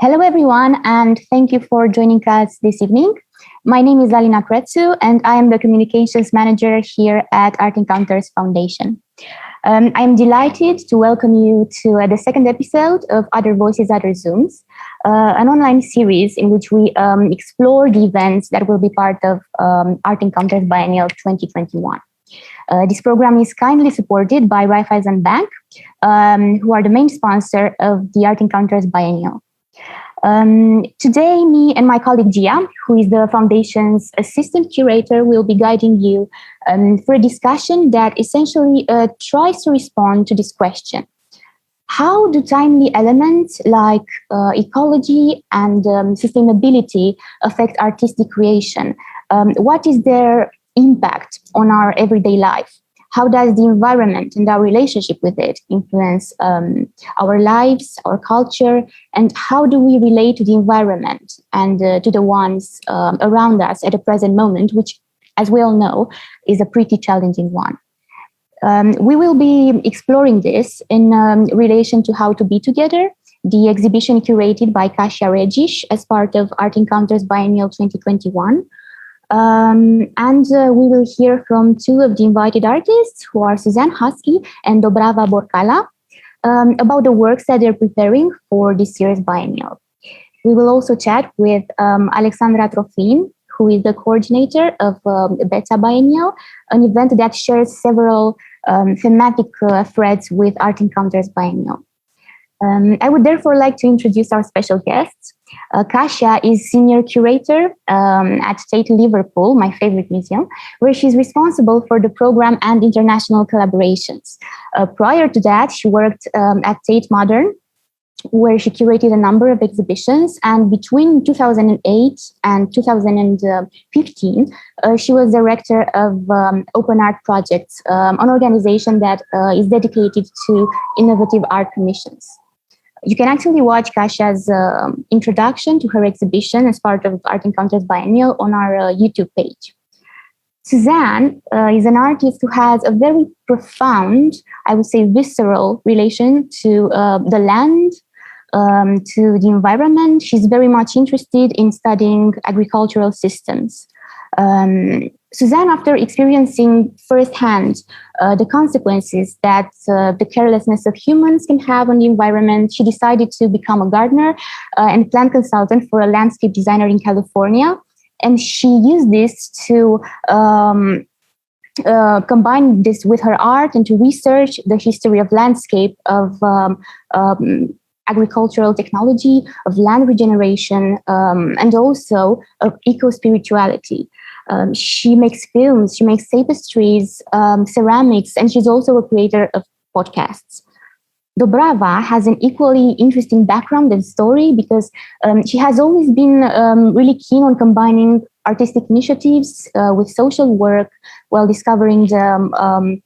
Hello, everyone, and thank you for joining us this evening. My name is Alina Crețu, and I am the Communications Manager here at Art Encounters Foundation. I am delighted to welcome you to the second episode of Other Voices, Other Zooms, an online series in which we explore the events that will be part of Art Encounters Biennial 2021. This program is kindly supported by Raiffeisen Bank, who are the main sponsor of the Art Encounters Biennial. Today, me and my colleague Gia, who is the Foundation's assistant curator, will be guiding you for a discussion that essentially tries to respond to this question. How do timely elements like ecology and sustainability affect artistic creation? What is their impact on our everyday life? How does the environment and our relationship with it influence our lives, our culture, and how do we relate to the environment and to the ones around us at the present moment, which, as we all know, is a pretty challenging one. We will be exploring this in relation to How to Be Together, the exhibition curated by Kasia Redzisz as part of Art Encounters Biennial 2021. And we will hear from two of the invited artists, who are Suzanne Husky and Dobrava Borcala, about the works that they're preparing for this year's biennial. We will also chat with Alexandra Trofin, who is the coordinator of Beta Biennial, an event that shares several thematic threads with Art Encounters Biennial. I would therefore like to introduce our special guests. Kasia is senior curator at Tate Liverpool, my favorite museum, where she's responsible for the program and international collaborations. Prior to that, she worked at Tate Modern, where she curated a number of exhibitions. And between 2008 and 2015, she was director of Open Art Projects, an organization that is dedicated to innovative art commissions. You can actually watch Kasia's introduction to her exhibition as part of Art Encounters Biennial on our YouTube page. Suzanne is an artist who has a very profound, I would say visceral relation to the land, to the environment. She's very much interested in studying agricultural systems. Suzanne, after experiencing firsthand the consequences that the carelessness of humans can have on the environment, she decided to become a gardener and plant consultant for a landscape designer in California. And she used this to combine this with her art and to research the history of landscape, of agricultural technology, of land regeneration, and also of eco-spirituality. She makes films, she makes tapestries, ceramics, and she's also a creator of podcasts. Dobrava has an equally interesting background and story because she has always been really keen on combining artistic initiatives with social work while discovering the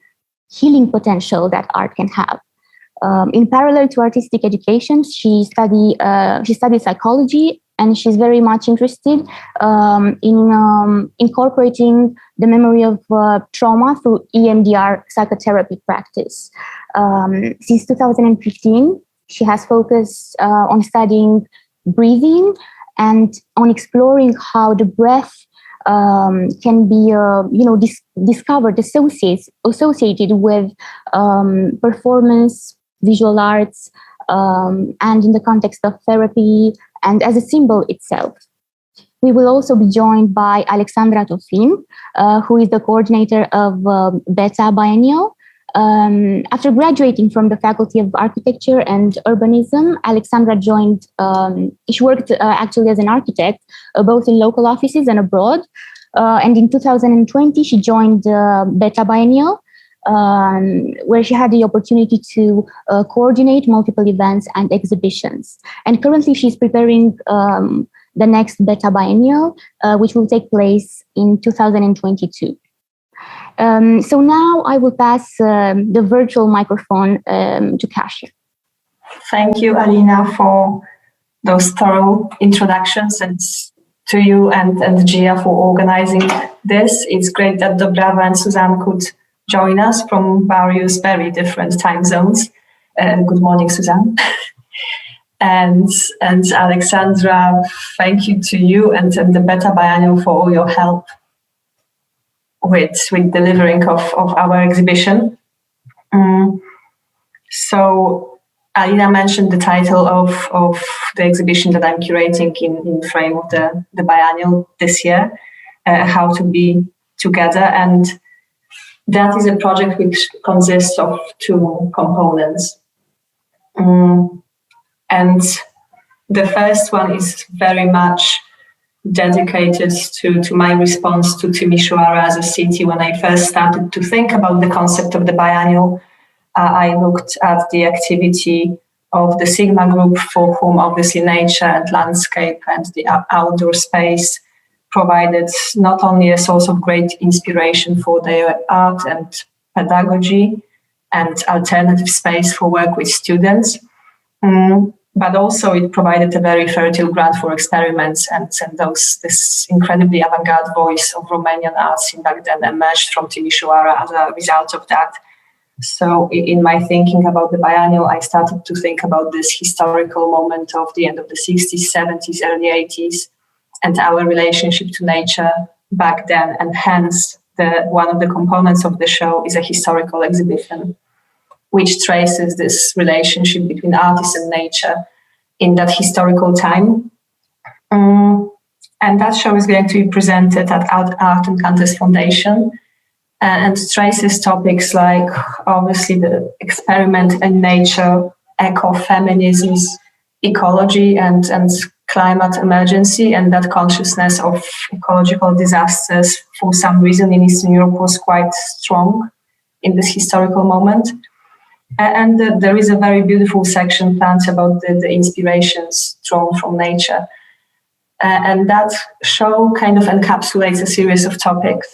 healing potential that art can have. In parallel to artistic education, she studied psychology, and she's very much interested in incorporating the memory of trauma through EMDR psychotherapy practice. Since 2015, she has focused on studying breathing and on exploring how the breath can be, discovered, associated with performance, visual arts, and in the context of therapy, and as a symbol itself. We will also be joined by Alexandra Trofin, who is the coordinator of Beta Biennial. After graduating from the Faculty of Architecture and Urbanism, Alexandra joined, she worked actually as an architect, both in local offices and abroad. And in 2020, she joined Beta Biennial, where she had the opportunity to coordinate multiple events and exhibitions. And currently she's preparing the next Beta Biennial, which will take place in 2022. So now I will pass the virtual microphone to Kasia. Thank you, Alina, for those thorough introductions, and to you and Gia for organizing this. It's great that Dobrava and Suzanne could join us from various very different time zones. Good morning, Suzanne. And Alexandra, thank you to you and the Beta Biennial for all your help with delivering of our exhibition. So Alina mentioned the title of the exhibition that I'm curating in frame of the biennial this year, How to Be Together. And that is a project which consists of two components. And the first one is very much dedicated to my response to Timișoara as a city. When I first started to think about the concept of the biennial, I looked at the activity of the Sigma group, for whom obviously nature and landscape and the outdoor space provided not only a source of great inspiration for their art and pedagogy and alternative space for work with students, but also it provided a very fertile ground for experiments, and this incredibly avant-garde voice of Romanian arts in back then emerged from Timișoara as a result of that. So in my thinking about the biennial, I started to think about this historical moment of the end of the 60s, 70s, early 80s, and our relationship to nature back then. And hence, one of the components of the show is a historical exhibition, which traces this relationship between artists and nature in that historical time. And that show is going to be presented at Art Encounters Foundation, and traces topics like, obviously, the experiment in nature, ecofeminisms, ecology, and climate emergency, and that consciousness of ecological disasters, for some reason in Eastern Europe, was quite strong in this historical moment. And there is a very beautiful section planned about the inspirations drawn from nature. And that show kind of encapsulates a series of topics,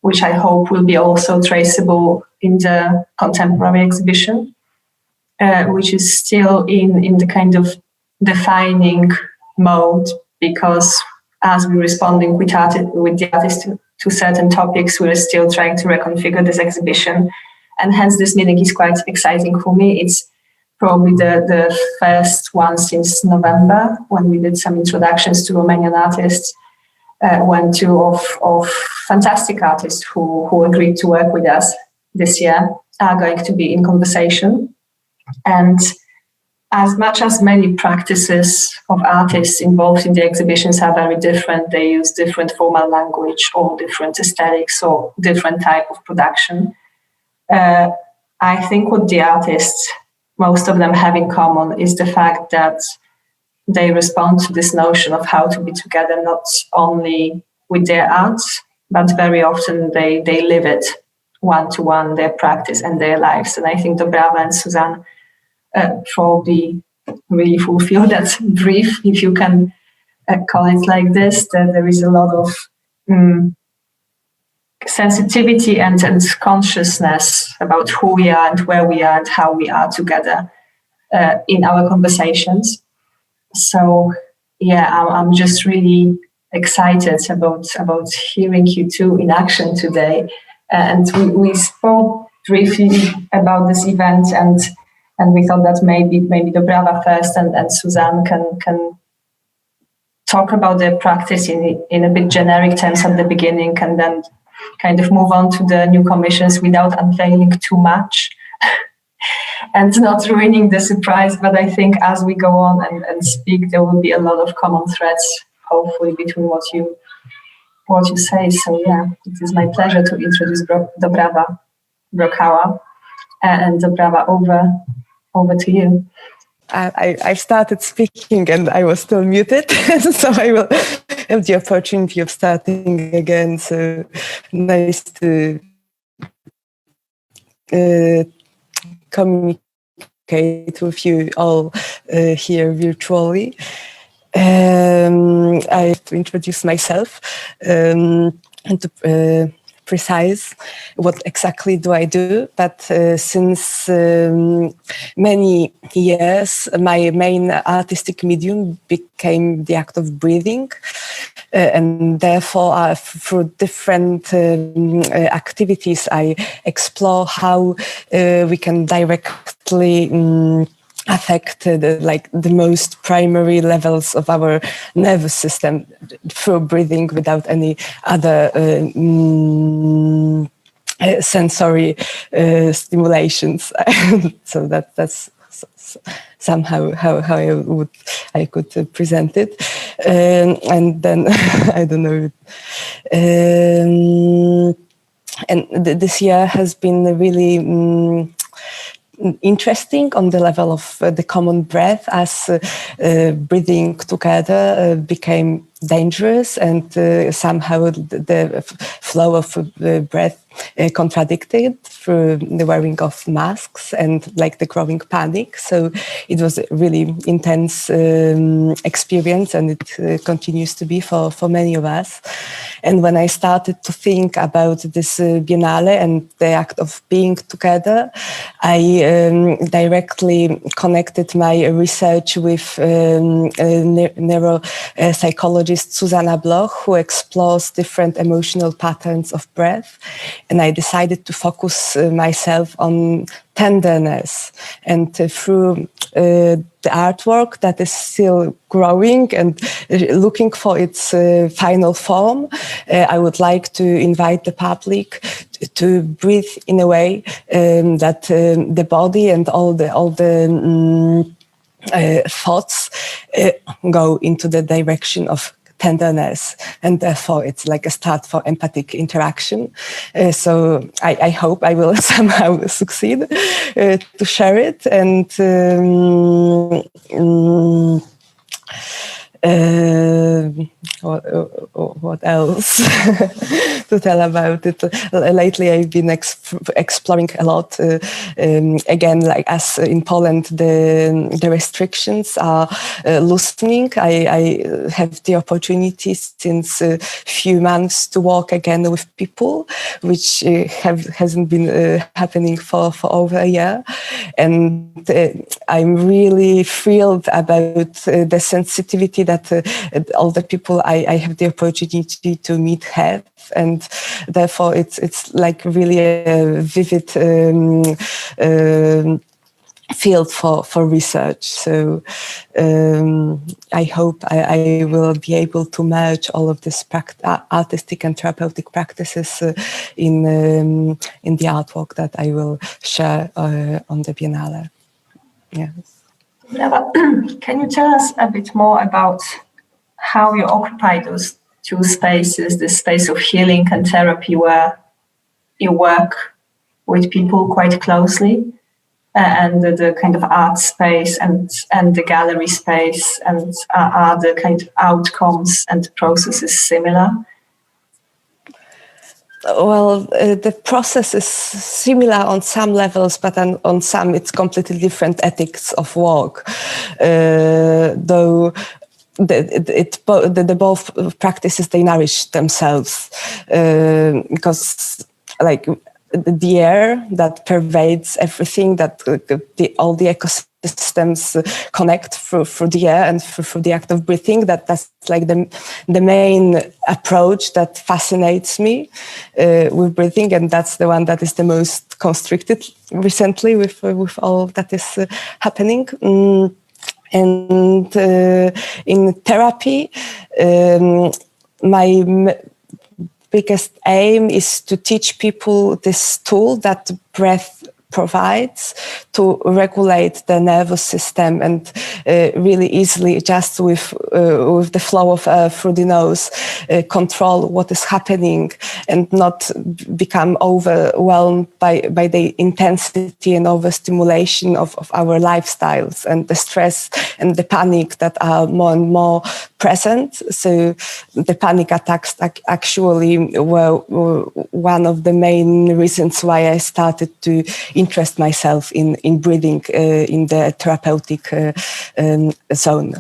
which I hope will be also traceable in the contemporary exhibition, which is still in the kind of defining mode, because as we're responding with the artist to certain topics, we're still trying to reconfigure this exhibition. And hence this meeting is quite exciting for me. It's probably the first one since November, when we did some introductions to Romanian artists, when two of fantastic artists who agreed to work with us this year are going to be in conversation. And as much as many practices of artists involved in the exhibitions are very different, they use different formal language or different aesthetics or different type of production. I think what the artists, most of them have in common, is the fact that they respond to this notion of how to be together, not only with their art, but very often they live it one-to-one, their practice and their lives. And I think Dobrava and Suzanne probably really fulfill that brief, if you can call it like this. That there is a lot of sensitivity and consciousness about who we are and where we are and how we are together in our conversations. So yeah, I'm just really excited about hearing you two in action today. And we spoke briefly about this event, and we thought that maybe Dobrava first and Suzanne can talk about their practice in a bit generic terms at the beginning, and then kind of move on to the new commissions without unveiling too much and not ruining the surprise. But I think as we go on and speak, there will be a lot of common threads, hopefully, between what you say. So yeah, it is my pleasure to introduce Dobrava Brokawa, and Dobrava, over to you. I started speaking and I was still muted, so I will have the opportunity of starting again. So nice to communicate with you all here virtually. I have to introduce myself and to precise what exactly do I do, but since many years my main artistic medium became the act of breathing, and therefore through different activities I explore how we can directly affect the most primary levels of our nervous system through breathing without any other sensory stimulations. So that's somehow how I could present it, and then I don't know. And this year has been really interesting on the level of the common breath, as breathing together became dangerous, and somehow the flow of the breath contradicted through the wearing of masks and the growing panic. So it was a really intense experience, and it continues to be for many of us. And when I started to think about this Biennale and the act of being together, I directly connected my research with neuropsychologist Susanna Bloch, who explores different emotional patterns of breath. And I decided to focus myself on tenderness, and through the artwork that is still growing and looking for its final form, I would like to invite the public to breathe in a way that the body and all the thoughts go into the direction of tenderness, and therefore it's like a start for empathic interaction. So I hope I will somehow succeed to share it. And what else to tell about it? Lately, I've been exploring a lot. Again, as in Poland, the restrictions are loosening. I have the opportunity since a few months to walk again with people, which hasn't been happening for over a year. And I'm really thrilled about the sensitivity that all the people I have the opportunity to meet have, and therefore it's like really a vivid field for research. So I hope I will be able to merge all of this artistic and therapeutic practices in the artwork that I will share on the Biennale. Yes. Can you tell us a bit more about how you occupy those two spaces, the space of healing and therapy, where you work with people quite closely, and the kind of art space and the gallery space, and are the kind of outcomes and processes similar? Well, the process is similar on some levels, but on some it's completely different ethics of work. Though the both practices, they nourish themselves, because the air that pervades everything, that all the ecosystems connect through the air and through the act of breathing, that's like the main approach that fascinates me with breathing, and that's the one that is the most constricted recently with all that is happening. And in therapy, my biggest aim is to teach people this tool that breath provides to regulate the nervous system, and really easily, just with the flow of air through the nose, control what is happening and not become overwhelmed by the intensity and overstimulation of our lifestyles and the stress and the panic that are more and more present. So the panic attacks actually were one of the main reasons why I started to interest myself in breathing in the therapeutic zone.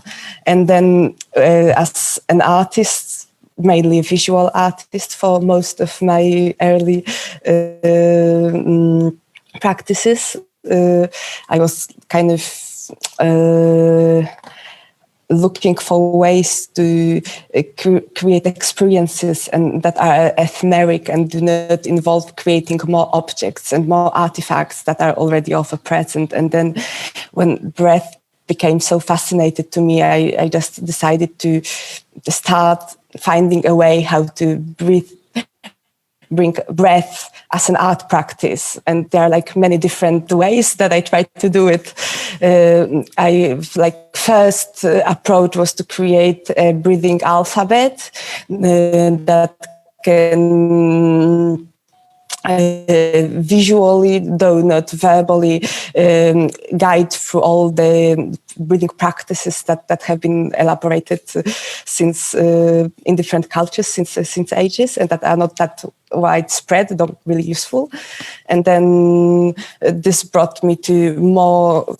And then as an artist, mainly a visual artist for most of my early practices, I was kind of looking for ways to create experiences and that are ephemeric and do not involve creating more objects and more artifacts that are already ever present. And then when breath became so fascinated to me, I just decided to start finding a way how to bring breath as an art practice. And there are like many different ways that I try to do it. First approach was to create a breathing alphabet that can visually, though not verbally, guide through all the breathing practices that have been elaborated since in different cultures since ages, and that are not that widespread, not really useful. And then this brought me to more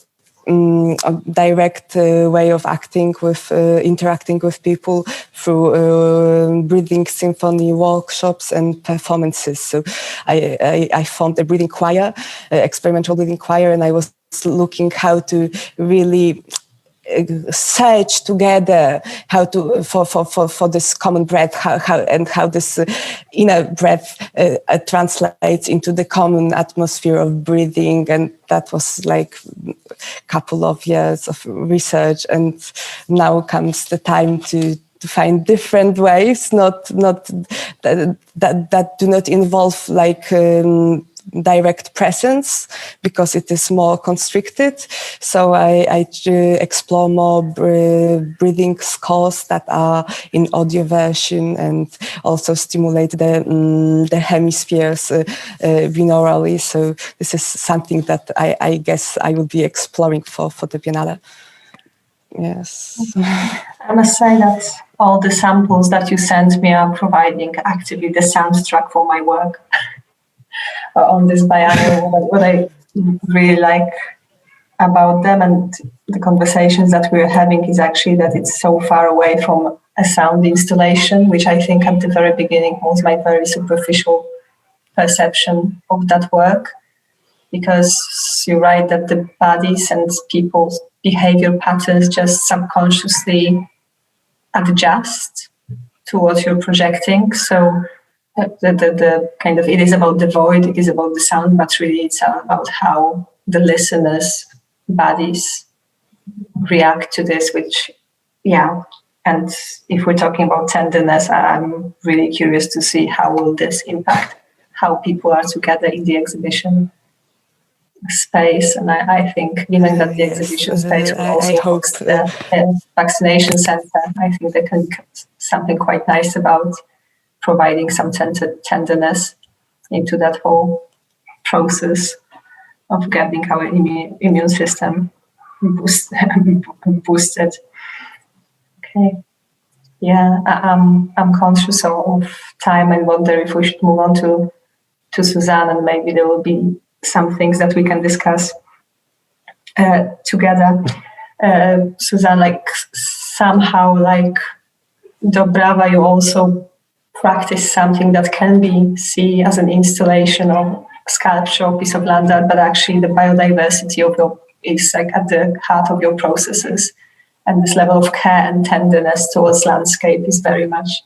a direct way of acting with interacting with people through breathing symphony workshops and performances. So I formed a breathing choir, experimental breathing choir, and I was looking how to really search together how to for this common breath, how this inner breath translates into the common atmosphere of breathing. And that was like a couple of years of research, and now comes the time to find different ways, not that do not involve like direct presence, because it is more constricted. So I explore more breathing scores that are in audio version, and also stimulate the hemispheres binaurally. So this is something that I guess I will be exploring for the Biennale. Yes. I must say that all the samples that you sent me are providing actively the soundtrack for my work. On this biennial, what I really like about them and the conversations that we're having is actually that it's so far away from a sound installation, which I think at the very beginning was my very superficial perception of that work. Because you're right that the bodies and people's behavior patterns just subconsciously adjust to what you're projecting. So the kind of, it is about the void, it is about the sound, but really it's about how the listeners' bodies react to this, which, yeah. And if we're talking about tenderness, I'm really curious to see how will this impact how people are together in the exhibition space. And I think, given that the exhibition space will also host the vaccination center, I think there can be something quite nice about providing some tenderness into that whole process of getting our immune system boosted. Okay. Yeah, I'm conscious of time and wonder if we should move on to Suzanne, and maybe there will be some things that we can discuss together. Suzanne, like somehow like Dobrava, you also practice something that can be seen as an installation or sculpture or piece of land art, but actually the biodiversity of your is like at the heart of your processes, and this level of care and tenderness towards landscape is very much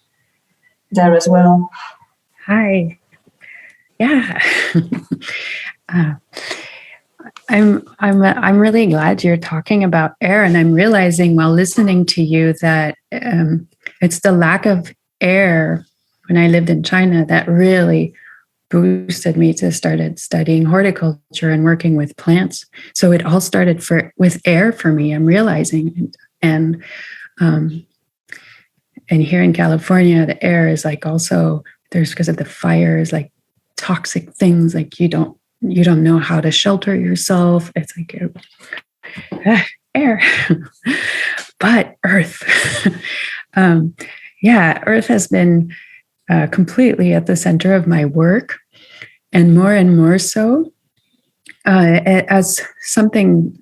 there as well. Hi. Yeah. I'm really glad you're talking about air, and I'm realizing while listening to you that it's the lack of air when I lived in China that really boosted me to started studying horticulture and working with plants. So it all started with air for me, I'm realizing. And here in California, the air is like also, there's, because of the fires, like toxic things, like you don't know how to shelter yourself. It's like air, but earth. Earth has been completely at the center of my work, and more so as something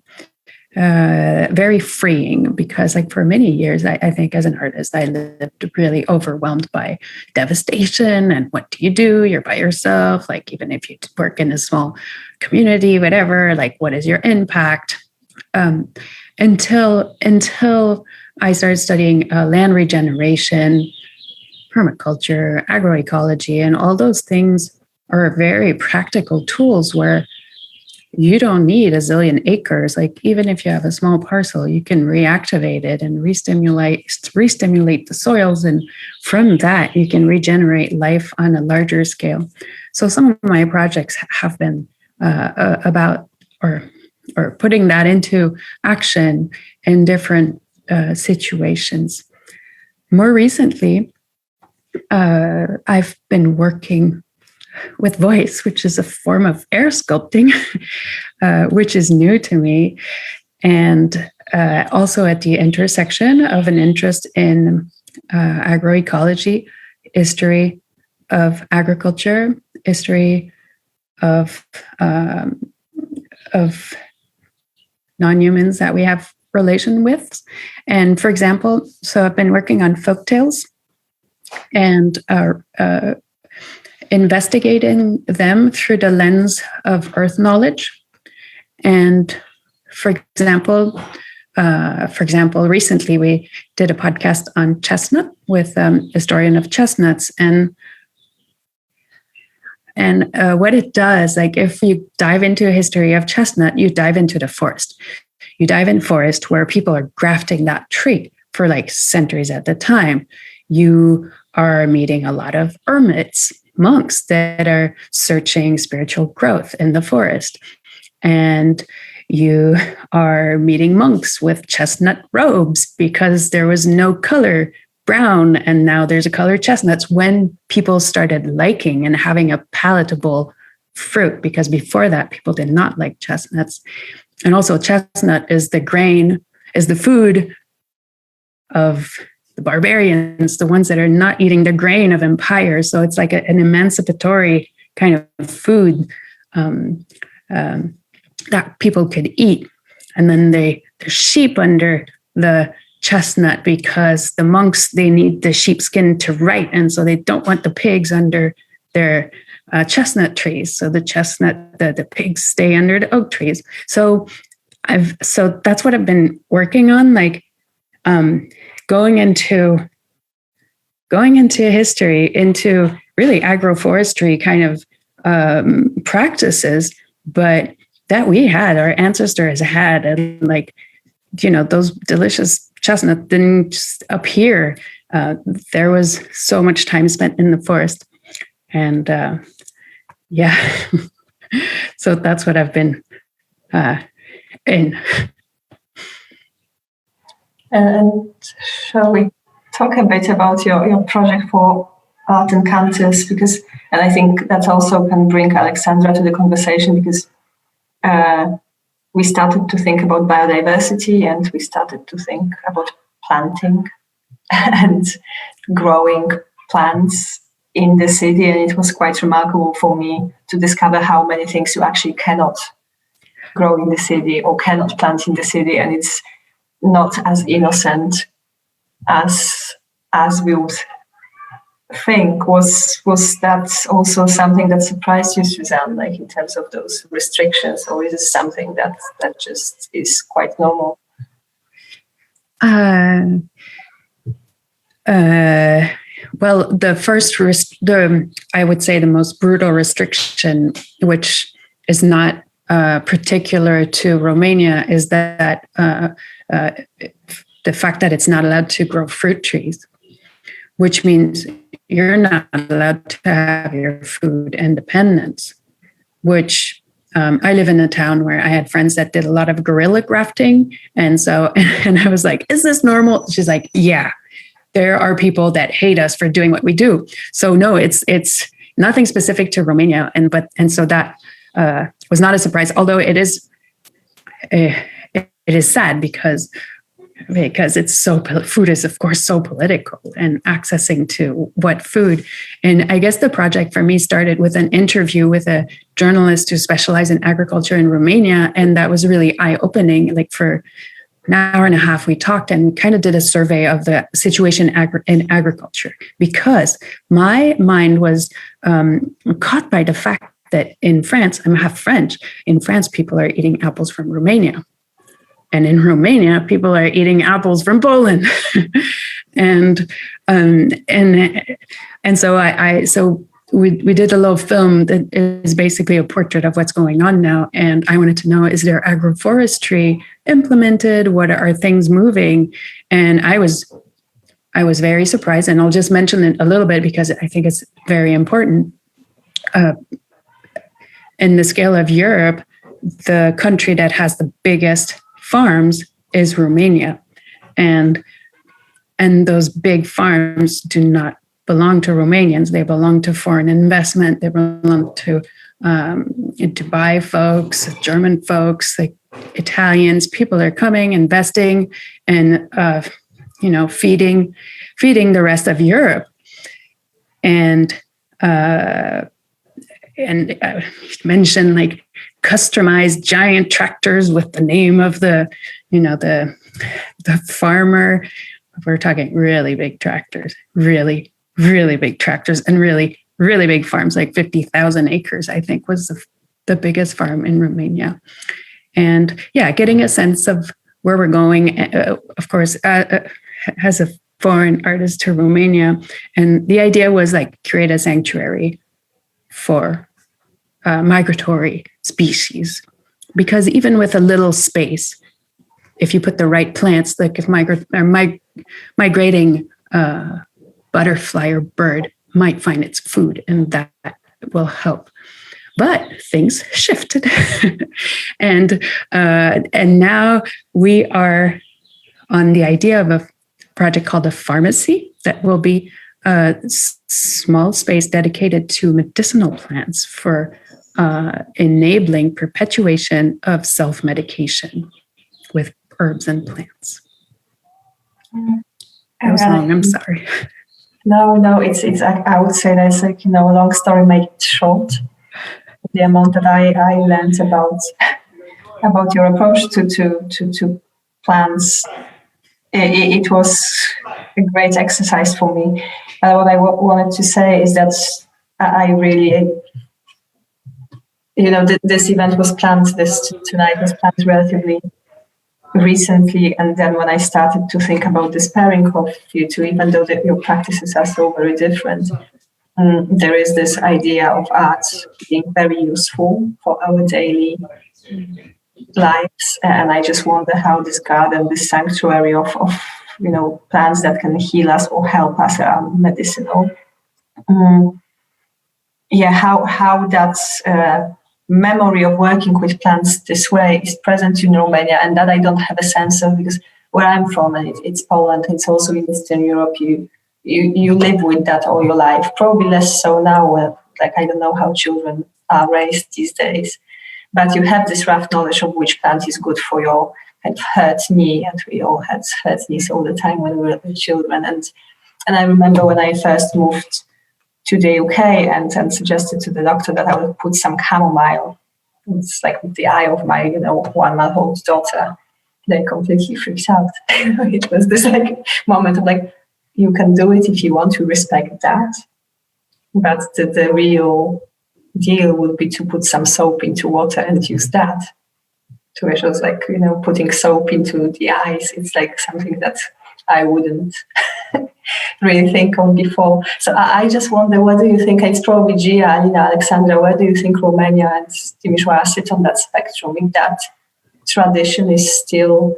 very freeing, because like for many years, I think as an artist, I lived really overwhelmed by devastation. And what do? You're by yourself. Like, even if you work in a small community, whatever, like what is your impact? Until I started studying land regeneration, permaculture, agroecology, and all those things are very practical tools where you don't need a zillion acres. Like even if you have a small parcel, you can reactivate it and re-stimulate the soils. And from that, you can regenerate life on a larger scale. So some of my projects have been about or putting that into action in different situations. More recently, I've been working with voice, which is a form of air sculpting, which is new to me. And also at the intersection of an interest in agroecology, history of agriculture, history of non-humans that we have relation with. And for example, so I've been working on folktales and investigating them through the lens of earth knowledge. And for example, recently we did a podcast on chestnut with historian of chestnuts, and what it does, like if you dive into a history of chestnut, you dive into the forest. You dive in forest where people are grafting that tree for like centuries at the time. You are meeting a lot of hermits, monks that are searching spiritual growth in the forest. And you are meeting monks with chestnut robes because there was no color brown, and now there's a color chestnuts when people started liking and having a palatable fruit, because before that people did not like chestnuts. And also chestnut is the grain, is the food of the barbarians, the ones that are not eating the grain of empire. So it's like an emancipatory kind of food that people could eat. And then there's sheep under the chestnut because the monks, they need the sheepskin to write. And so they don't want the pigs under their chestnut trees. So the pigs stay under the oak trees. So that's what I've been working on, like going into history, into really agroforestry kind of practices, but that our ancestors had, and like, those delicious chestnuts didn't just appear. There was so much time spent in the forest. And so that's what I've been in. And shall we talk a bit about your project for Art Encounters? And I think that also can bring Alexandra to the conversation, because we started to think about biodiversity, and we started to think about planting and growing plants in the city. And it was quite remarkable for me to discover how many things you actually cannot grow in the city or cannot plant in the city. And it's not as innocent as we would think. Was that also something that surprised you, Suzanne, like in terms of those restrictions, or is it something that just is quite normal? Well, I would say the most brutal restriction, which is not particular to Romania, is that the fact that it's not allowed to grow fruit trees, which means you're not allowed to have your food independence, which I live in a town where I had friends that did a lot of guerrilla grafting. And I was like, is this normal? She's like, yeah, there are people that hate us for doing what we do. So no, it's nothing specific to Romania. And so that was not a surprise, although it is sad because food is of course so political, and accessing to what food. And I guess the project for me started with an interview with a journalist who specialized in agriculture in Romania. And that was really eye-opening. Like for an hour and a half, we talked and kind of did a survey of the situation in agriculture, because my mind was caught by the fact that in France, I'm half French, in France, people are eating apples from Romania. And in Romania, people are eating apples from Poland. and so we did a little film that is basically a portrait of what's going on now. And I wanted to know, is there agroforestry implemented? What are things moving? And I was very surprised, and I'll just mention it a little bit because I think it's very important. In the scale of Europe, the country that has the biggest farms is Romania. And those big farms do not belong to Romanians. They belong to foreign investment. They belong to Dubai folks, German folks, like Italians. People are coming, investing, and feeding the rest of Europe. And mention like customized giant tractors with the name of the farmer. We're talking really big tractors, really, really big tractors, and really, really big farms, like 50,000 acres, I think was the biggest farm in Romania. And yeah, getting a sense of where we're going, of course, as a foreign artist to Romania. And the idea was like create a sanctuary for migratory species, because even with a little space, if you put the right plants, like if migrating butterfly or bird might find its food, and that will help. But things shifted, and now we are on the idea of a project called a pharmacy that will be a small space dedicated to medicinal plants for enabling perpetuation of self-medication with herbs and plants. That was long, I'm sorry. No, it's I would say that's like, a long story made it short. The amount that I learned about your approach to plants, it was a great exercise for me. What I wanted to say is that I really, this event was planned, tonight was planned relatively recently, and then when I started to think about this pairing of you two, even though your practices are so very different, there is this idea of art being very useful for our daily lives, and I just wonder how this garden, this sanctuary of plants that can heal us or help us are medicinal. How that memory of working with plants this way is present in Romania, and that I don't have a sense of, because where I'm from, and it's Poland, it's also in Eastern Europe, you live with that all your life. Probably less so now, I don't know how children are raised these days, but you have this rough knowledge of which plant is good for your hurt knee, and we all had hurt knees all the time when we were children. And I remember when I first moved to the UK and suggested to the doctor that I would put some chamomile. It's like with the eye of my 1-month-old daughter. They completely freaked out. It was this moment of you can do it if you want to respect that. But the real deal would be to put some soap into water and use that. To which was putting soap into the eyes. It's something that I wouldn't really think of before. So I just wonder, what do you think? It's probably Gia, Alina, Alexandra, where do you think Romania and Timișoara sit on that spectrum? If that tradition is still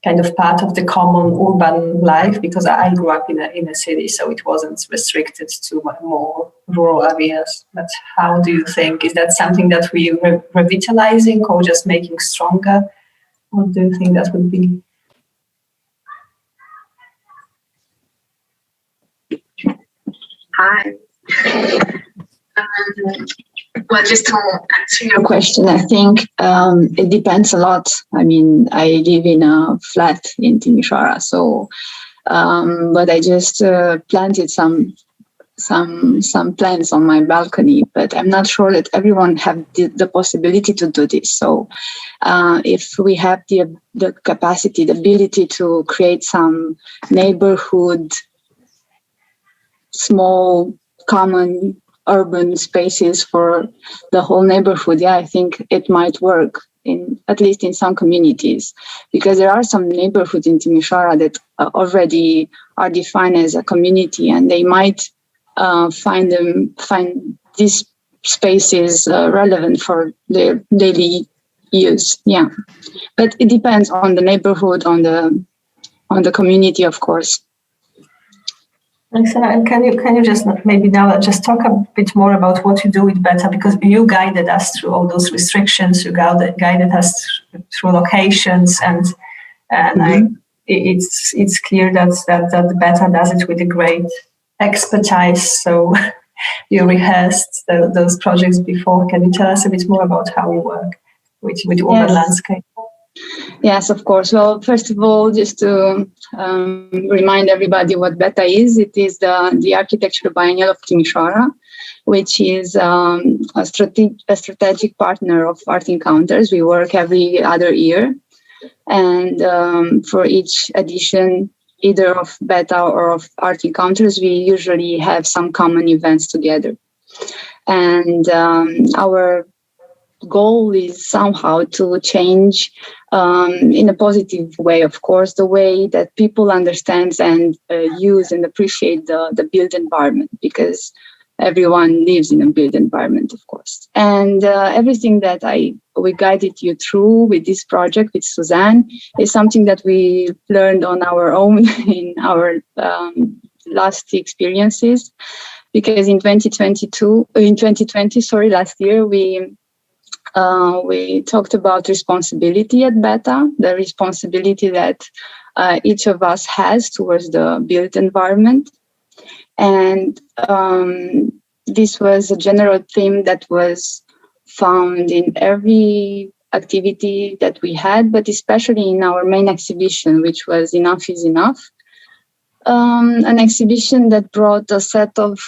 kind of part of the common urban life, because I grew up in a city, so it wasn't restricted to more rural areas. But how do you think? Is that something that we're revitalizing or just making stronger? What do you think that would be? Hi. Well, just to answer your question, I think it depends a lot. I mean, I live in a flat in Timișoara, so but I just planted some plants on my balcony. But I'm not sure that everyone have the possibility to do this. So if we have the capacity, the ability to create some neighborhood, small, common urban spaces for the whole neighborhood, I think it might work. at least in some communities, because there are some neighborhoods in Timișoara that already are defined as a community, and they might find these spaces relevant for their daily use. Yeah, but it depends on the neighborhood, on the community, of course. Alexandra, and can you just maybe now just talk a bit more about what you do with Beta, because you guided us through all those restrictions, you guided us through locations, and it's clear that Beta does it with a great expertise. So you rehearsed those projects before. Can you tell us a bit more about how you work with urban landscape? Yes, of course. Well, first of all, just to remind everybody what Beta is, it is the Architecture Biennial of Timișoara, which is a strategic partner of Art Encounters. We work every other year, and for each edition, either of Beta or of Art Encounters, we usually have some common events together. And our goal is somehow to change in a positive way, of course, the way that people understand and use and appreciate the built environment, because everyone lives in a built environment, of course. And everything that we guided you through with this project with Suzanne is something that we learned on our own in our last experiences, because in 2020, last year, we talked about responsibility at Beta, the responsibility that each of us has towards the built environment. And this was a general theme that was found in every activity that we had, but especially in our main exhibition, which was Enough is Enough, an exhibition that brought a set of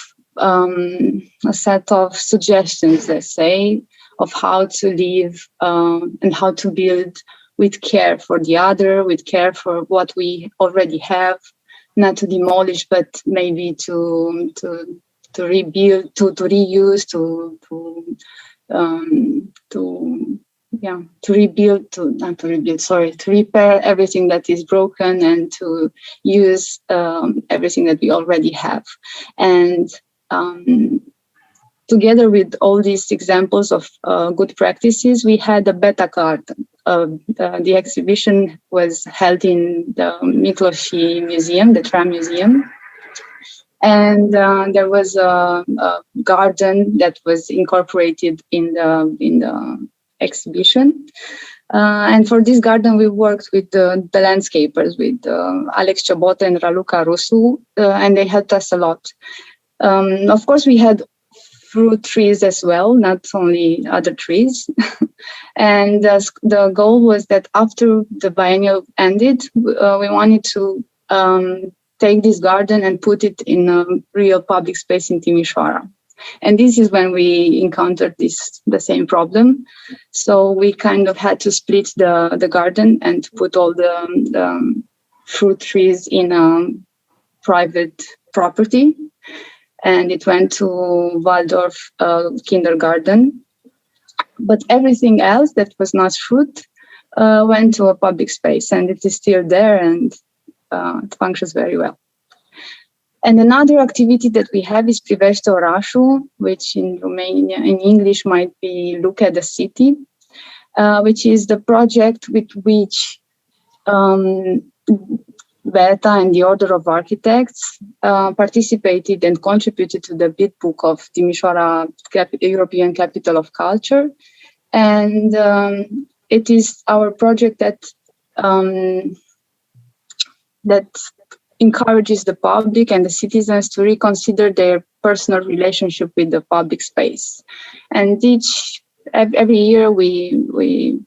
suggestions, let's say, of how to live and how to build with care for the other, with care for what we already have, not to demolish, but maybe to rebuild, to reuse, to repair everything that is broken, and to use everything that we already have. And together with all these examples of good practices, we had a Beta card. The exhibition was held in the Mikloši Museum, the tram museum. And there was a garden that was incorporated in the exhibition. And for this garden, we worked with the landscapers, with Alex Ciobota and Raluca Rusu, and they helped us a lot. Of course, we had fruit trees as well, not only other trees. And the goal was that after the biennial ended, we wanted to take this garden and put it in a real public space in Timișoara. And this is when we encountered the same problem. So we kind of had to split the garden and put all the fruit trees in a private property. And it went to Waldorf kindergarten. But everything else that was not fruit went to a public space, and it is still there, and it functions very well. And another activity that we have is Privește orașul, which in Romanian, in English, might be Look at the City, which is the project with which Beta and the Order of Architects participated and contributed to the bid book of Timișoara European Capital of Culture. And it is our project that encourages the public and the citizens to reconsider their personal relationship with the public space. And every year we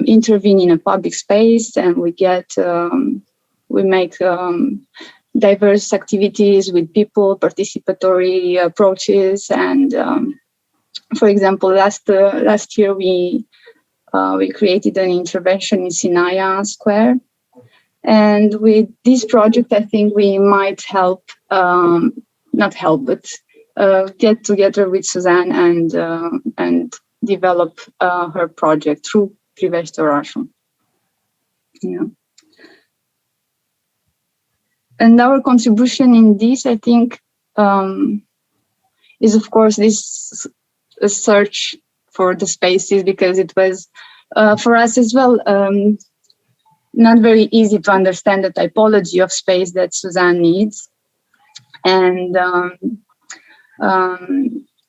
intervene in a public space, and we make diverse activities with people, participatory approaches. And for example, last year we created an intervention in Sinaia Square. And with this project, I think we might get together with Suzanne and develop her project through Privești-orașul. Yeah. And our contribution in this, I think, is of course this search for the spaces, because it was for us as well not very easy to understand the typology of space that Suzanne needs. And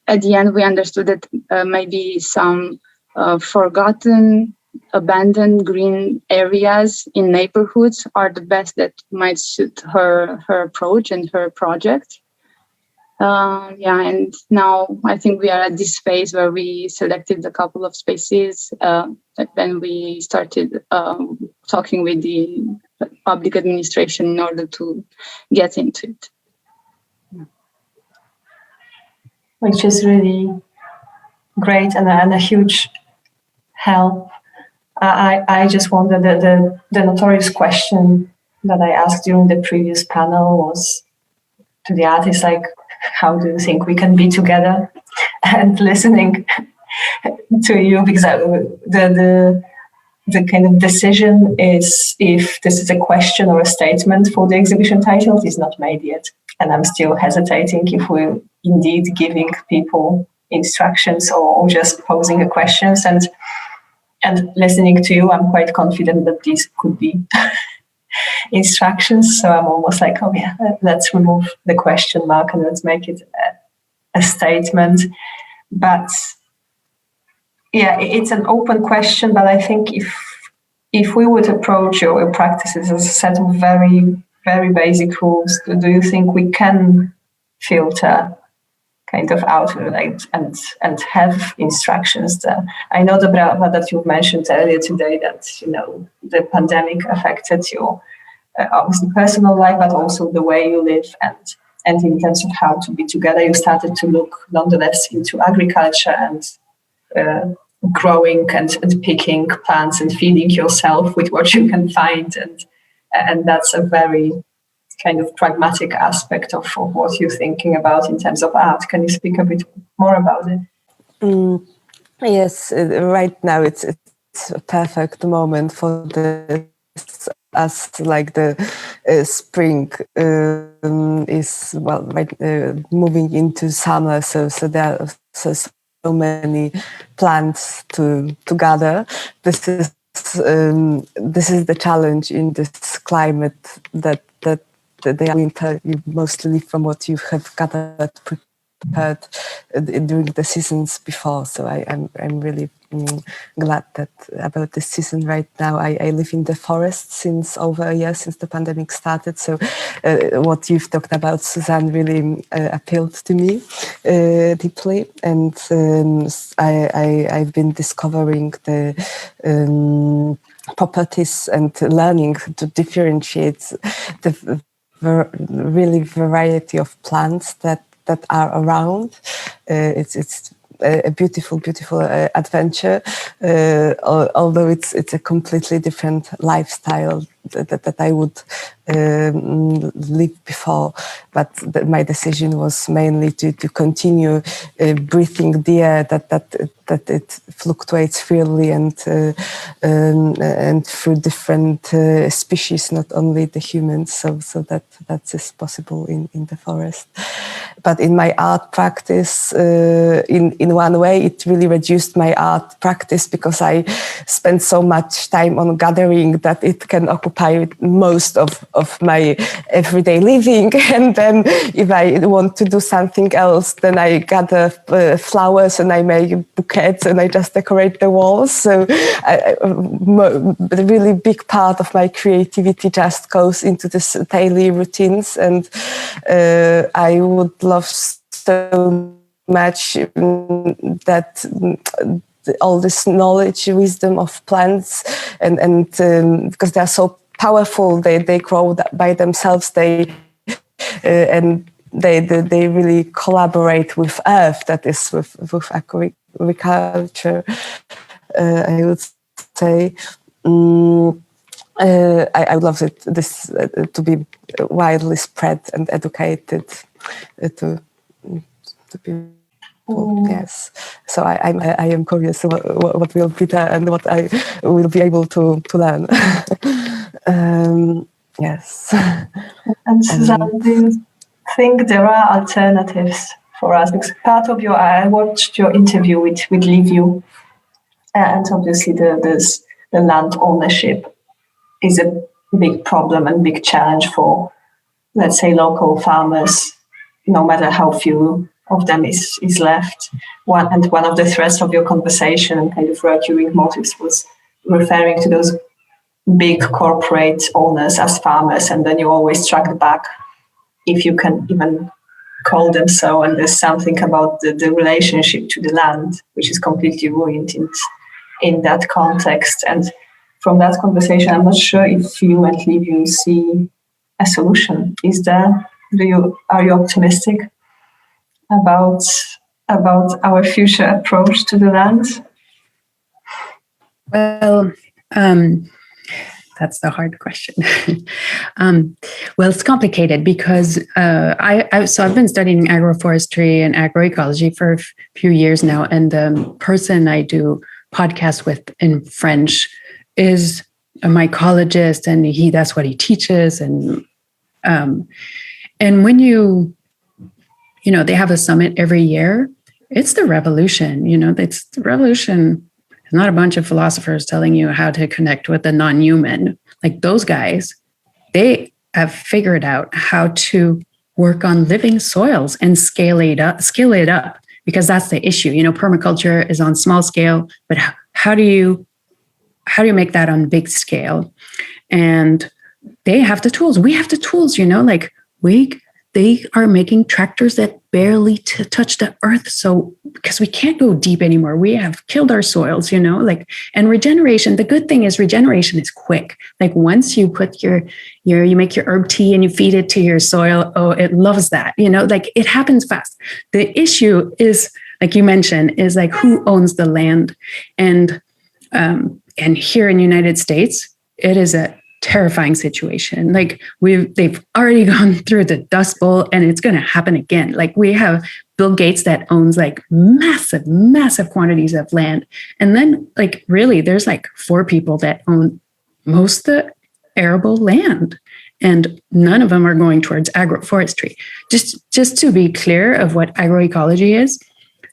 at the end, we understood that maybe some forgotten, abandoned green areas in neighborhoods are the best that might suit her approach and her project. And now I think we are at this phase where we selected a couple of spaces. Then we started talking with the public administration in order to get into it. Which is really great and a huge help. I just wondered the notorious question that I asked during the previous panel was to the artists, like, how do you think we can be together? And listening to you, because the kind of decision is if this is a question or a statement for the exhibition title is not made yet. And I'm still hesitating if we're indeed giving people instructions or just posing the questions. And listening to you, I'm quite confident that these could be instructions. So I'm almost like, oh yeah, let's remove the question mark and let's make it a statement. But yeah, it's an open question. But I think if we would approach your practices as a set of very, very basic rules, do you think we can filter kind of out and have instructions? I know, Dobrava, that you mentioned earlier today that, the pandemic affected your obviously personal life, but also the way you live, and in terms of how to be together, you started to look nonetheless into agriculture and growing and picking plants and feeding yourself with what you can find, and that's a very kind of pragmatic aspect of what you're thinking about in terms of art. Can you speak a bit more about it? Yes, right now it's a perfect moment for this, as like the spring is moving into summer, so there are so many plants to gather. This is the challenge in this climate that the winter, you mostly from what you have gathered, prepared during the seasons before. So I'm really glad about this season right now. I live in the forest since over a year, since the pandemic started. So what you've talked about, Suzanne, really appealed to me deeply. And I've been discovering the properties and learning to differentiate the really variety of plants that are around. It's a beautiful adventure, although it's a completely different lifestyle that I would live before. But my decision was mainly to continue breathing the air that it fluctuates freely and through different species, not only the humans. So that is possible in the forest. But in my art practice, in one way, it really reduced my art practice because I spent so much time on gathering that it can occupy most of my everyday living. And then if I want to do something else, then I gather flowers and I make bouquets and I just decorate the walls. So the really big part of my creativity just goes into this daily routines. And I would love so much that all this knowledge, wisdom of plants, and because they are so powerful, they grow by themselves. And they really collaborate with earth. That is with agriculture. I would say. I would love this to be widely spread and educated. To be. Yes. So I am curious what will be there and what I will be able to learn. Yes. And Susan, do you think there are alternatives for us? Because I watched your interview with Liviu, and obviously the land ownership is a big problem and big challenge for, let's say, local farmers, no matter how few of them is left. One of the threads of your conversation and kind of recurring motives was referring to those big corporate owners as farmers, and then you always track back, if you can even call them so, and there's something about the relationship to the land which is completely ruined in that context. And from that conversation, I'm not sure if you and Liviu see a solution. Are you optimistic about our future approach to the land? Well, that's the hard question. Well, it's complicated because I've been studying agroforestry and agroecology for a few years now, and the person I do podcasts with in French is a mycologist, and that's what he teaches. And when they have a summit every year, it's the revolution. It's the revolution. It's not a bunch of philosophers telling you how to connect with the non-human. Like those guys, they have figured out how to work on living soils and scale it up, because that's the issue. Permaculture is on small scale, but how do you make that on big scale? And they have the tools. We have the tools, they are making tractors that barely touch the earth. So, because we can't go deep anymore, we have killed our soils, and regeneration. The good thing is regeneration is quick. Like once you put you make your herb tea and you feed it to your soil, it loves that, it happens fast. The issue is, like you mentioned, is like who owns the land? And here in the United States, it is a terrifying situation. Like they've already gone through the Dust Bowl, and it's going to happen again. Like we have Bill Gates that owns like massive quantities of land. And then like really there's like 4 people that own most of the arable land, and none of them are going towards agroforestry. Just to be clear of what agroecology is,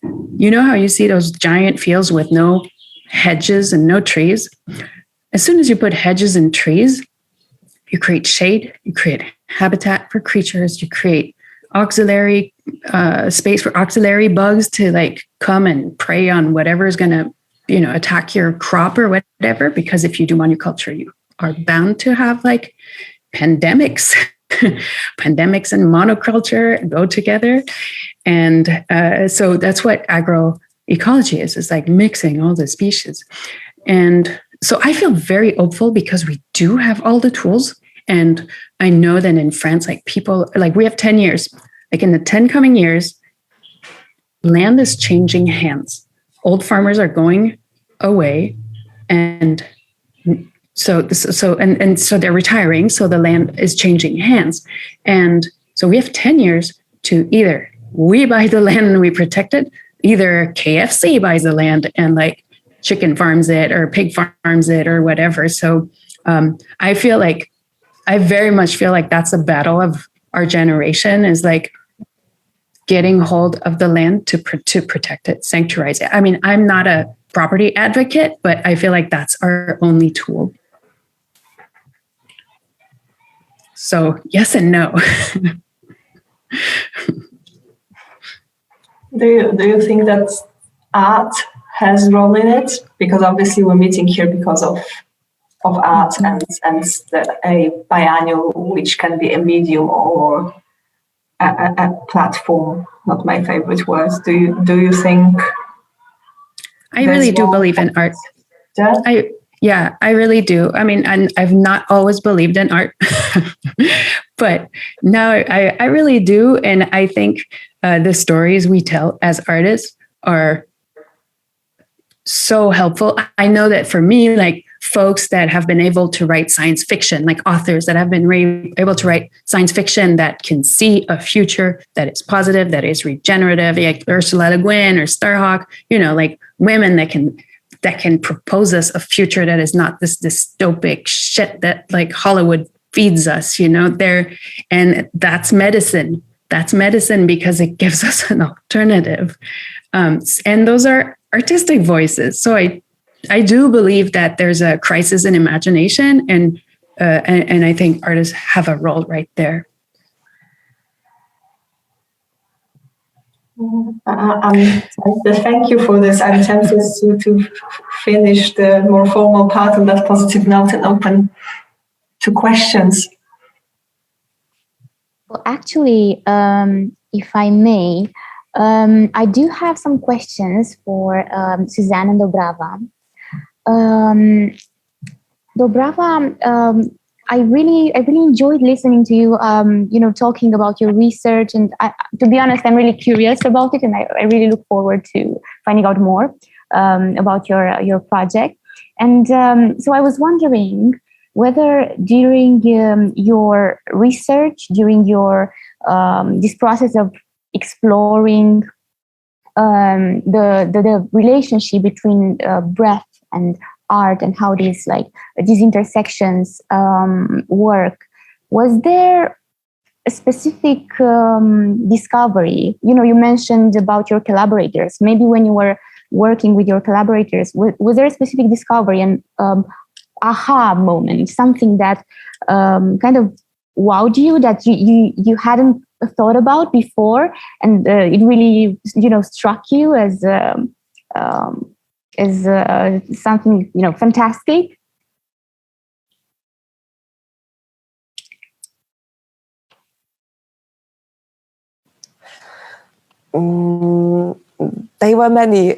how you see those giant fields with no hedges and no trees? As soon as you put hedges and trees, you create shade, you create habitat for creatures, you create auxiliary space for auxiliary bugs to like come and prey on whatever is going to, attack your crop or whatever. Because if you do monoculture, you are bound to have like pandemics. Pandemics and monoculture go together. And so that's what agroecology is. It's like mixing all the species. And so I feel very hopeful because we do have all the tools. And I know that in France, like people, like we have 10 years, like in the 10 coming years, land is changing hands. Old farmers are going away. And so they're retiring. So the land is changing hands. And so we have 10 years to either we buy the land and we protect it, either KFC buys the land and like chicken farms it or pig farms it or whatever. So I very much feel like that's a battle of our generation, is like getting hold of the land to protect it, sanctuarize it. I mean, I'm not a property advocate, but I feel like that's our only tool. So yes and no. Do you think that art has role in it? Because obviously we're meeting here because of art and a biennial, which can be a medium or a platform. Not my favorite words. Do you think? I really do believe in art. I really do. I mean, I've not always believed in art, but now I really do. And I think the stories we tell as artists are so helpful. I know that for me, like folks that have been able to write science fiction, like authors that have been able to write science fiction that can see a future that is positive, that is regenerative, like Ursula Le Guin or Starhawk, like women that can propose us a future that is not this dystopic shit that like Hollywood feeds us, and that's medicine. That's medicine because it gives us an alternative. And those are artistic voices. So I do believe that there's a crisis in imagination, and I think artists have a role right there. Thank you for this. I'm tempted to finish the more formal part on that positive note and open to questions. Well, actually, if I may, I do have some questions for Suzanne and Dobrava. Dobrava, I really enjoyed listening to you, talking about your research, and to be honest, I'm really curious about it, and I really look forward to finding out more about your project. And so I was wondering whether during your research, during your this process of exploring the relationship between breath and art and how these intersections work, was there a specific discovery? You mentioned about your collaborators. Maybe when you were working with your collaborators, was there a specific discovery and aha moment, something that kind of wowed you, that you hadn't thought about before, and it really struck you as something fantastic? There were many,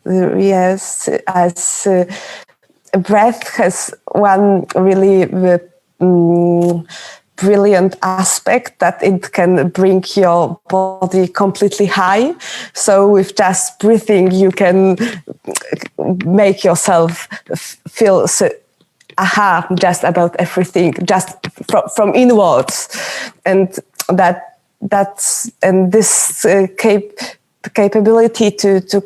yes, as breath has one really brilliant aspect, that it can bring your body completely high. So with just breathing, you can make yourself feel so just about everything, just from inwards, and this capability to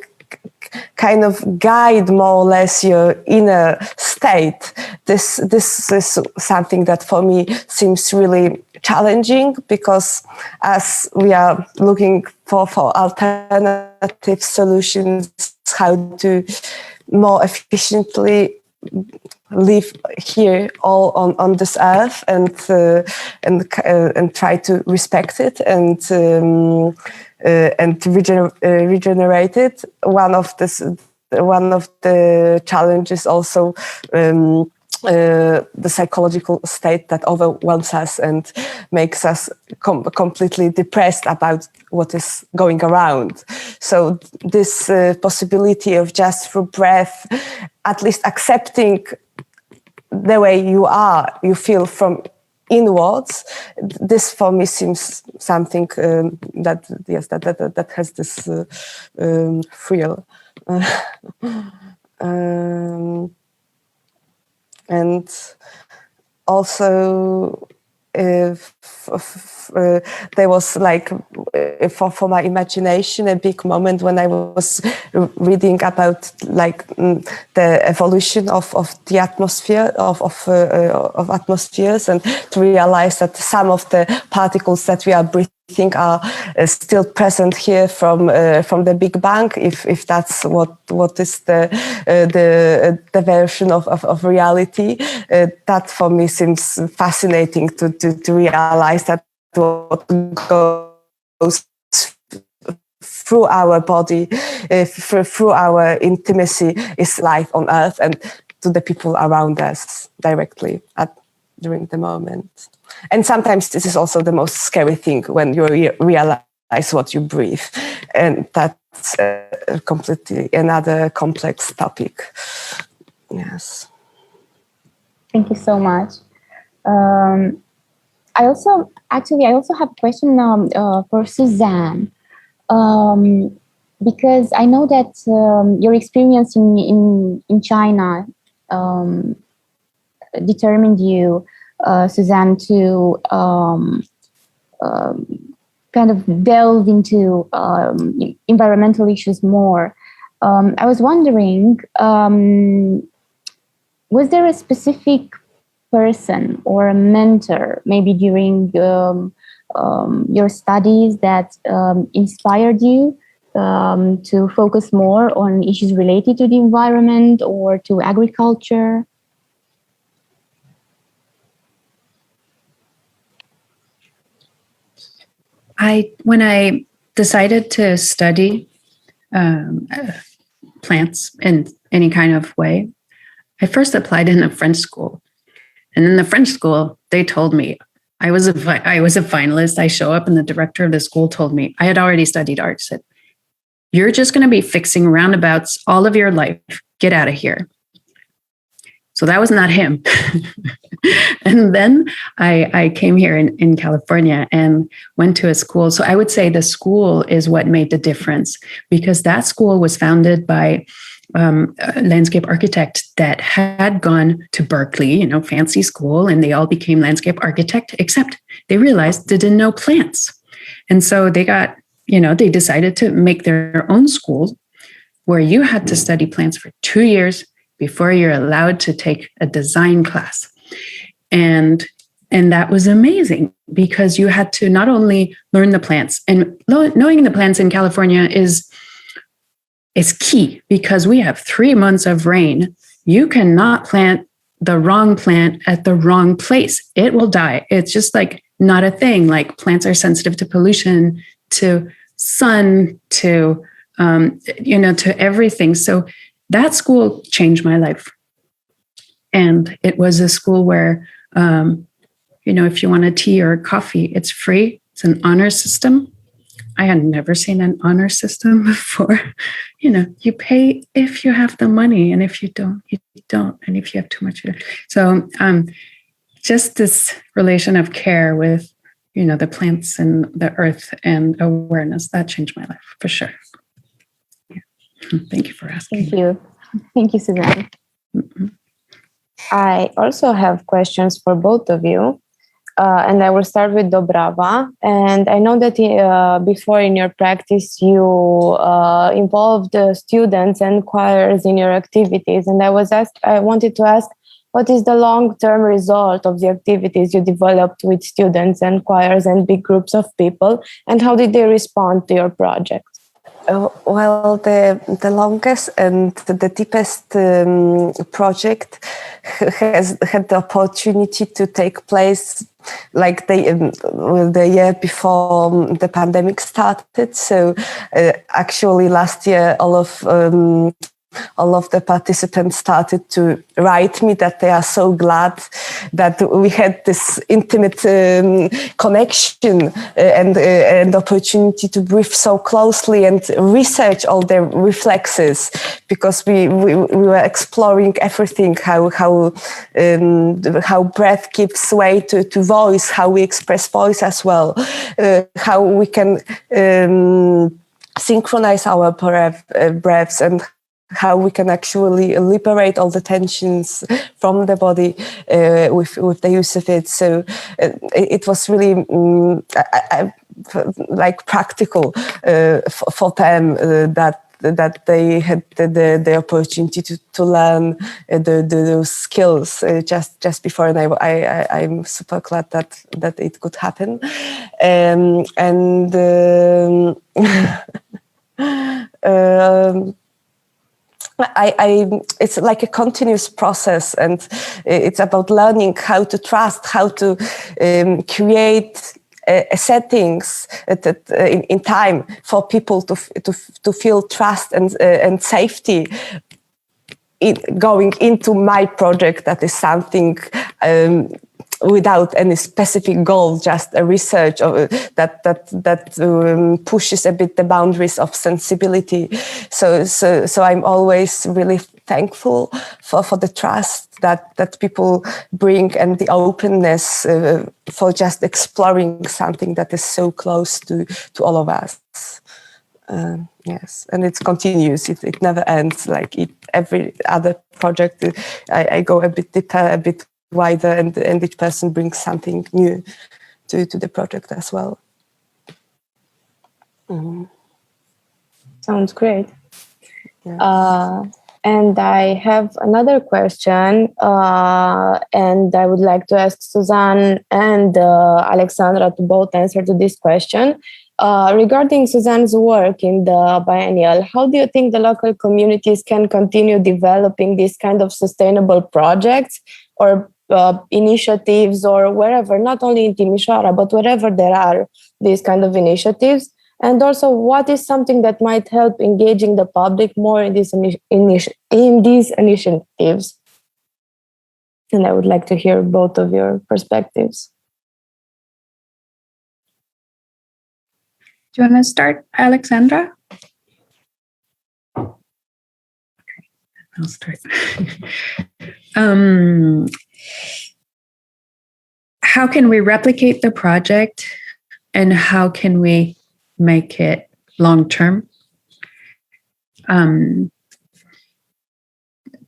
kind of guide more or less your inner state. This is something that for me seems really challenging, because as we are looking for alternative solutions, how to more efficiently live here all on this earth, and try to respect it and regenerate it. One of the challenges also the psychological state that overwhelms us and makes us completely depressed about what is going around. So this possibility of just through breath, at least accepting the way you feel from inwards, this for me seems something that has this thrill. And also, there was for my imagination a big moment when I was reading about the evolution of the atmosphere of atmospheres, and to realize that some of the particles that we are breathing are still present here from the Big Bang, if that's what is the version of reality. That for me seems fascinating to realize that what goes through our body, through our intimacy, is life on Earth and to the people around us directly during the moment. And sometimes this is also the most scary thing, when you realize what you breathe. And that's completely another complex topic. Yes. Thank you so much. I also have a question for Suzanne, because I know that your experience in China determined you, Suzanne, to kind of delve into environmental issues more. I was wondering, was there a specific person or a mentor, maybe during your studies, that inspired you to focus more on issues related to the environment or to agriculture? When I decided to study plants in any kind of way, I first applied in a French school. And in the French school, they told me I was a finalist. I show up and the director of the school told me I had already studied art. Said, "You're just going to be fixing roundabouts all of your life. Get out of here." So that was not him. And then I came here in California and went to a school. So I would say the school is what made the difference, because that school was founded by a landscape architect that had gone to Berkeley, fancy school, and they all became landscape architect, except they realized they didn't know plants. And so they got, they decided to make their own school where you had to study plants for 2 years before you're allowed to take a design class. And that was amazing, because you had to not only learn the plants, and knowing the plants in California is key, because we have 3 months of rain. You cannot plant the wrong plant at the wrong place. It will die. It's just like not a thing. Like plants are sensitive to pollution, to sun, to, to everything. So that school changed my life. And it was a school where, if you want a tea or a coffee, it's free. It's an honor system. I had never seen an honor system before. You pay if you have the money, and if you don't, you don't. And if you have too much, you don't. So just this relation of care with, the plants and the earth and awareness, that changed my life for sure. Yeah. Thank you for asking. Thank you. Thank you, Suzanne. Mm-hmm. I also have questions for both of you. And I will start with Dobrava. And I know that before in your practice, you involved students and choirs in your activities. And I wanted to ask, what is the long-term result of the activities you developed with students and choirs and big groups of people? And how did they respond to your project? Well, the longest and the deepest project has had the opportunity to take place like the year before the pandemic started. So actually last year, all of the participants started to write me that they are so glad that we had this intimate connection and opportunity to breathe so closely and research all their reflexes, because we were exploring everything, how breath gives way to voice, how we express voice as well, how we can synchronize our breaths, and how we can actually liberate all the tensions from the body with the use of it. So it was really like practical for them that they had the opportunity to learn those skills just before, and I'm super glad that it could happen, it's like a continuous process, and it's about learning how to trust, how to create settings in time for people to feel trust and safety going into my project. That is something without any specific goal, just a research that pushes a bit the boundaries of sensibility. So I'm always really thankful for the trust that people bring, and the openness for just exploring something that is so close to all of us. Yes, and it's continuous. It never ends. Like every other project, I go a bit deeper, a bit wider, and each person brings something new to the project as well. Sounds great. Yes. And I have another question, and I would like to ask Suzanne and Alexandra to both answer to this question. Regarding Suzanne's work in the biennial, how do you think the local communities can continue developing these kind of sustainable projects or initiatives or wherever, not only in Timișoara, but wherever there are these kind of initiatives? And also, what is something that might help engaging the public more in these initiatives? And I would like to hear both of your perspectives. Do you want to start, Alexandra? Okay, I'll start. How can we replicate the project, and how can we make it long-term?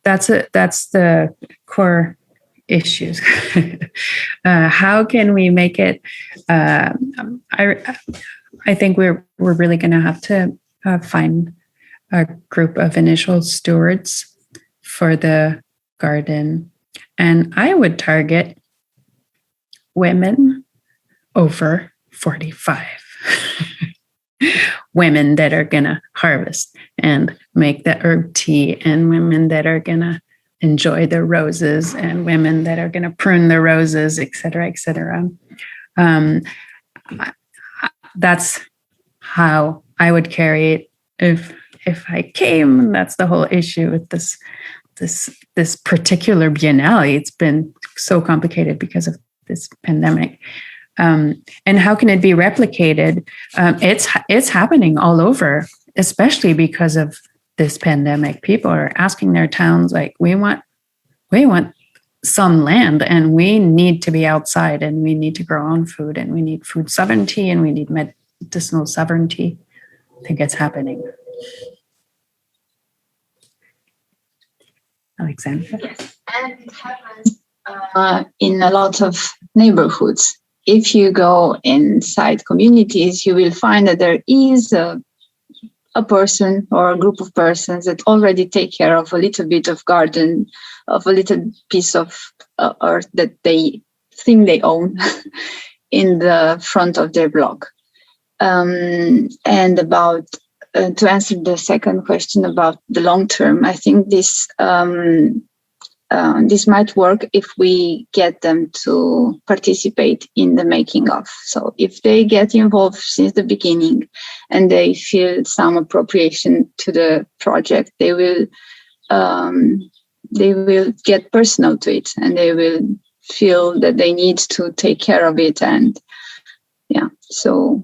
That's the core issues. How can we make it? I think we're really going to have to find a group of initial stewards for the garden, and I would target women over 45. Women that are going to harvest and make the herb tea, and women that are going to enjoy the roses, and women that are going to prune the roses, et cetera, et cetera. That's how I would carry it if I came. That's the whole issue with this particular biennale. It's been so complicated because of this pandemic. And how can it be replicated? It's happening all over, especially because of this pandemic. People are asking their towns, like, we want some land, and we need to be outside, and we need to grow our own food, and we need food sovereignty, and we need medicinal sovereignty. I think it's happening. Alexandra? Yes, and it happens in a lot of neighborhoods. If you go inside communities, you will find that there is a person or a group of persons that already take care of a little bit of garden, of a little piece of earth that they think they own in the front of their block. And about, to answer the second question about the long term, I think this might work if we get them to participate in the making of. So if they get involved since the beginning and they feel some appropriation to the project, they will get personal to it, and they will feel that they need to take care of it. And yeah, so.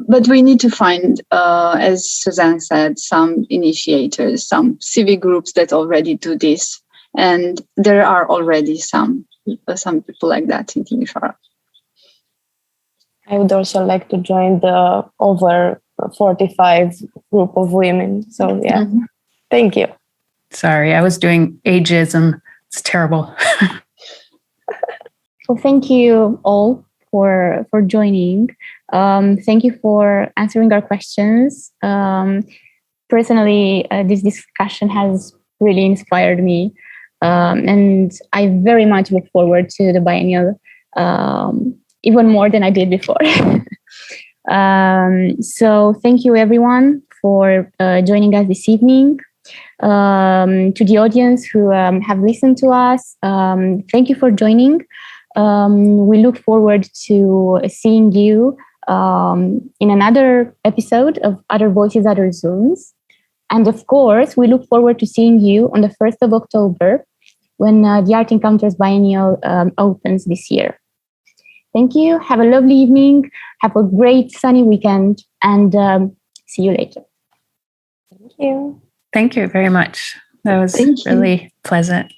But we need to find, as Suzanne said, some initiators, some civic groups that already do this. And there are already some people like that in Timișoara. I would also like to join the over 45 group of women. So yeah, Thank you. Sorry, I was doing ageism. It's terrible. Well, thank you all for joining. Thank you for answering our questions. Personally, this discussion has really inspired me, and I very much look forward to the biennial, even more than I did before. So thank you everyone for joining us this evening. To the audience who have listened to us, thank you for joining. We look forward to seeing you in another episode of Other Voices, Other Zooms. And of course, we look forward to seeing you on the 1st of October when the Art Encounters Biennial opens this year. Thank you. Have a lovely evening. Have a great sunny weekend, and see you later. Thank you. Thank you very much. That was really pleasant.